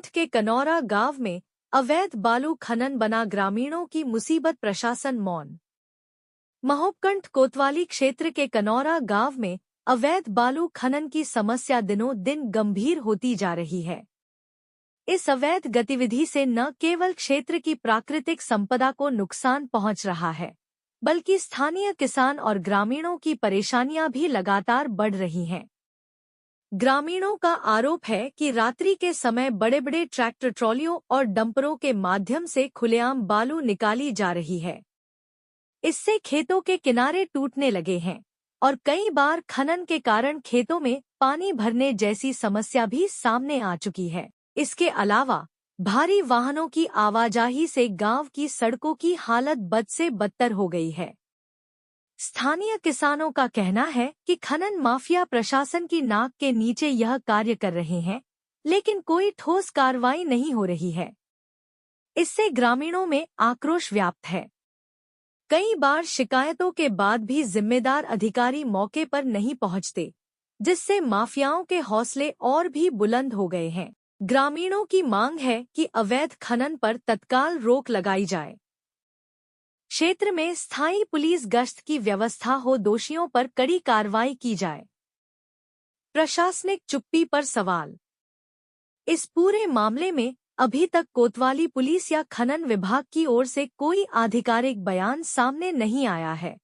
महोपकंठ के कनौरा गांव में अवैध बालू खनन बना ग्रामीणों की मुसीबत, प्रशासन मौन। महोपकंठ कोतवाली क्षेत्र के कनौरा गांव में अवैध बालू खनन की समस्या दिनों दिन गंभीर होती जा रही है। इस अवैध गतिविधि से न केवल क्षेत्र की प्राकृतिक संपदा को नुकसान पहुंच रहा है, बल्कि स्थानीय किसान और ग्रामीणों की परेशानियां भी लगातार बढ़ रही हैं। ग्रामीणों का आरोप है कि रात्रि के समय बड़े बड़े ट्रैक्टर ट्रॉलियों और डंपरों के माध्यम से खुलेआम बालू निकाली जा रही है। इससे खेतों के किनारे टूटने लगे हैं और कई बार खनन के कारण खेतों में पानी भरने जैसी समस्या भी सामने आ चुकी है। इसके अलावा भारी वाहनों की आवाजाही से गांव की सड़कों की हालत बद से बदतर हो गई है। स्थानीय किसानों का कहना है कि खनन माफिया प्रशासन की नाक के नीचे यह कार्य कर रहे हैं, लेकिन कोई ठोस कार्रवाई नहीं हो रही है। इससे ग्रामीणों में आक्रोश व्याप्त है। कई बार शिकायतों के बाद भी जिम्मेदार अधिकारी मौके पर नहीं पहुंचते, जिससे माफियाओं के हौसले और भी बुलंद हो गए हैं। ग्रामीणों की मांग है कि अवैध खनन पर तत्काल रोक लगाई जाए। क्षेत्र में स्थायी पुलिस गश्त की व्यवस्था हो, दोषियों पर कड़ी कार्रवाई की जाए। प्रशासनिक चुप्पी पर सवाल। इस पूरे मामले में अभी तक कोतवाली पुलिस या खनन विभाग की ओर से कोई आधिकारिक बयान सामने नहीं आया है।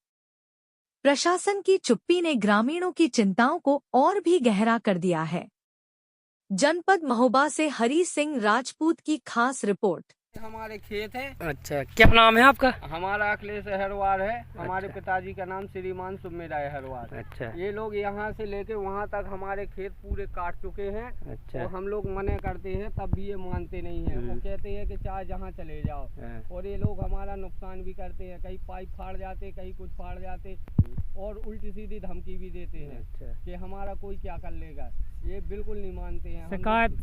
प्रशासन की चुप्पी ने ग्रामीणों की चिंताओं को और भी गहरा कर दिया है। जनपद महोबा से हरी सिंह राजपूत की खास रिपोर्ट। हमारे खेत है। अच्छा, क्या नाम है आपका? हमारा अखिलेश अहरवार है। हमारे पिताजी का नाम श्रीमान सुमेरा अहरवार। अच्छा। ये लोग यहाँ से लेके वहाँ तक हमारे खेत पूरे काट चुके हैं। अच्छा। तो हम लोग मना करते हैं तब भी ये मानते नहीं हैं। वो कहते हैं कि चाहे जहाँ चले जाओ, और ये लोग हमारा नुकसान भी करते हैं। कहीं पाइप फाड़ जाते, कहीं कुछ फाड़ जाते, और उल्टी सीधी धमकी भी देते हैं। अच्छा। कि हमारा कोई क्या कर लेगा। ये बिल्कुल नहीं मानते हैं।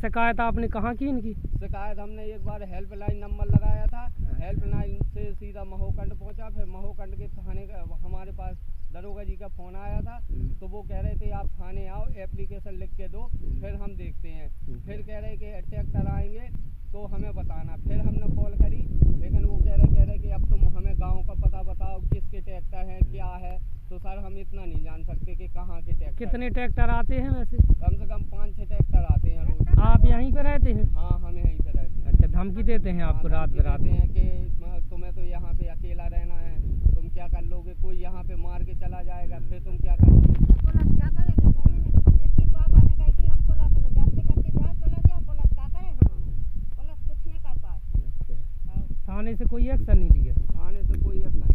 शिकायत आपने कहाँ की इनकी? शिकायत हमने एक बार हेल्पलाइन नंबर लगाया था। हेल्पलाइन से सीधा महोकंठ पहुंचा, फिर महोकंठ के थाने का हमारे पास दरोगा जी का फोन आया था। तो वो कह रहे थे आप थाने आओ, एप्लीकेशन लिख के दो, फिर हम देखते हैं। फिर कह रहे कि ट्रैक्टर आएंगे तो हमें बताना। फिर हमने कॉल करी, लेकिन वो कह रहे कि अब तुम हमें गाँव का पता बताओ, किसके ट्रैक्टर हैं, क्या है। तो सर हम इतना नहीं जान सकते कि कहाँ के ट्रैक्टर। कितने ट्रैक्टर आते हैं वैसे? कम से कम 5-6 ट्रैक्टर आते हैं रोज। आप यहीं पे रहते हैं? हाँ, हम यहीं पे रहते हैं। अच्छा, धमकी देते हैं आपको? रात बिरात हैं कि तुम्हें तो यहाँ पे अकेला रहना है, तुम क्या कर लोगे, कोई यहाँ पे मार के चला जाएगा, फिर तुम क्या करोगे। पुलिस क्या करेगा? इनके पापा ने कहा कि हम पुलिस जानते करके जाओ, चले जाओ, पुलिस क्या करे? पुलिस कुछ नहीं कर पाए। अच्छा, थाने से कोई एक्शन नहीं लिया? थाने से कोई एक्शन